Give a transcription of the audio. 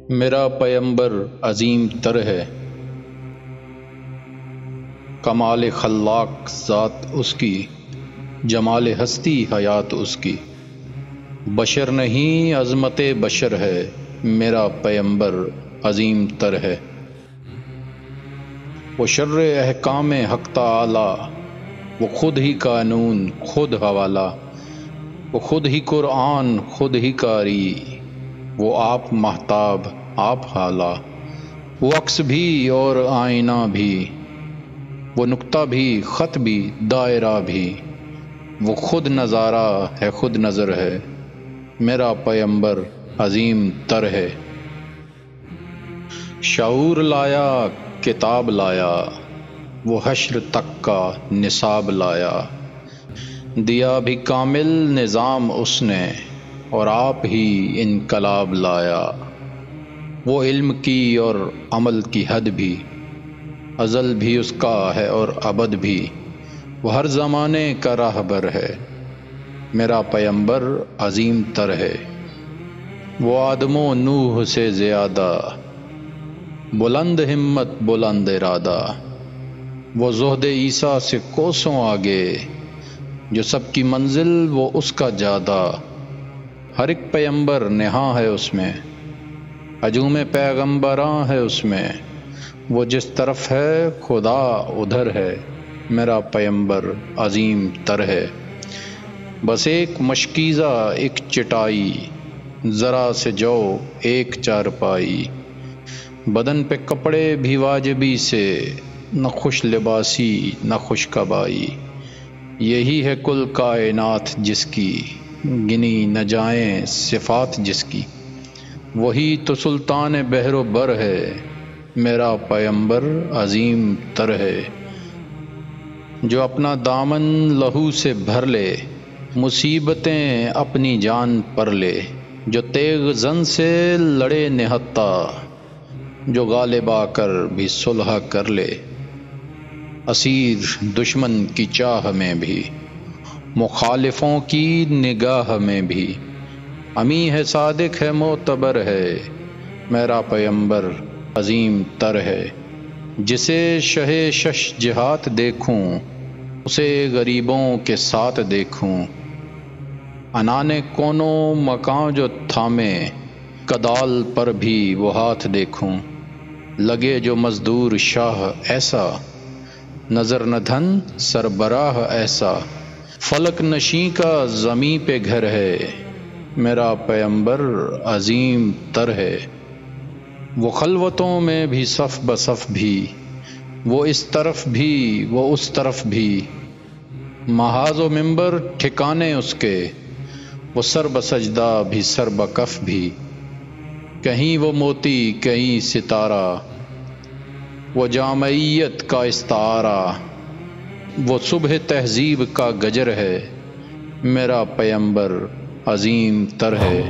میرا پیمبر عظیم تر ہے، کمال خلاق ذات اس کی، جمال ہستی حیات اس کی۔ بشر نہیں عظمت بشر ہے، میرا پیمبر عظیم تر ہے۔ وہ شر احکام حق تعالی، وہ خود ہی قانون خود حوالہ، وہ خود ہی قرآن خود ہی قاری، وہ آپ مہتاب آپ حالہ، وہ عکس بھی اور آئینہ بھی، وہ نقطہ بھی خط بھی دائرہ بھی، وہ خود نظارہ ہے خود نظر ہے، میرا پیمبر عظیم تر ہے۔ شعور لایا کتاب لایا، وہ حشر تک کا نصاب لایا، دیا بھی کامل نظام اس نے اور آپ ہی انقلاب لایا۔ وہ علم کی اور عمل کی حد بھی، ازل بھی اس کا ہے اور ابد بھی، وہ ہر زمانے کا راہبر ہے، میرا پیمبر عظیم تر ہے۔ وہ آدم و نوح سے زیادہ، بلند ہمت بلند ارادہ، وہ زہد عیسیٰ سے کوسوں آگے، جو سب کی منزل وہ اس کا جادہ۔ ہر ایک پیمبر نہاں ہے اس میں، ہجوم پیغمبراں ہے اس میں، وہ جس طرف ہے خدا ادھر ہے، میرا پیمبر عظیم تر ہے۔ بس ایک مشکیزہ ایک چٹائی، ذرا سے جو ایک چارپائی، بدن پہ کپڑے بھی واجبی سے، نہ خوش لباسی نہ خوش کبائی۔ یہی ہے کل کائنات جس کی، گنی نہ جائیں صفات جس کی، وہی تو سلطان بحر و بر ہے، میرا پیمبر عظیم تر ہے۔ جو اپنا دامن لہو سے بھر لے، مصیبتیں اپنی جان پر لے، جو تیغ زن سے لڑے نہتا، جو غالب آ کر بھی صلح کر لے، اسیر دشمن کی چاہ میں بھی، مخالفوں کی نگاہ میں بھی، امی ہے صادق ہے معتبر ہے، میرا پیمبر عظیم تر ہے۔ جسے شہ شش جہات دیکھوں، اسے غریبوں کے ساتھ دیکھوں، عنان کونوں مکاں جو تھامے، کدال پر بھی وہ ہاتھ دیکھوں، لگے جو مزدور شاہ ایسا، نظر نہ دھن سربراہ ایسا، فلک نشیں کا زمیں پہ گھر ہے، میرا پیمبر عظیم تر ہے۔ وہ خلوتوں میں بھی صف بصف بھی، وہ اس طرف بھی وہ اس طرف بھی، محاذ و منبر ٹھکانے اس کے، وہ سر بسجدہ بھی سر بکف بھی، کہیں وہ موتی کہیں ستارہ، وہ جامعیت کا استعارہ، وہ صبح تہذیب کا گجر ہے، میرا پیمبر عظیم تر ہے۔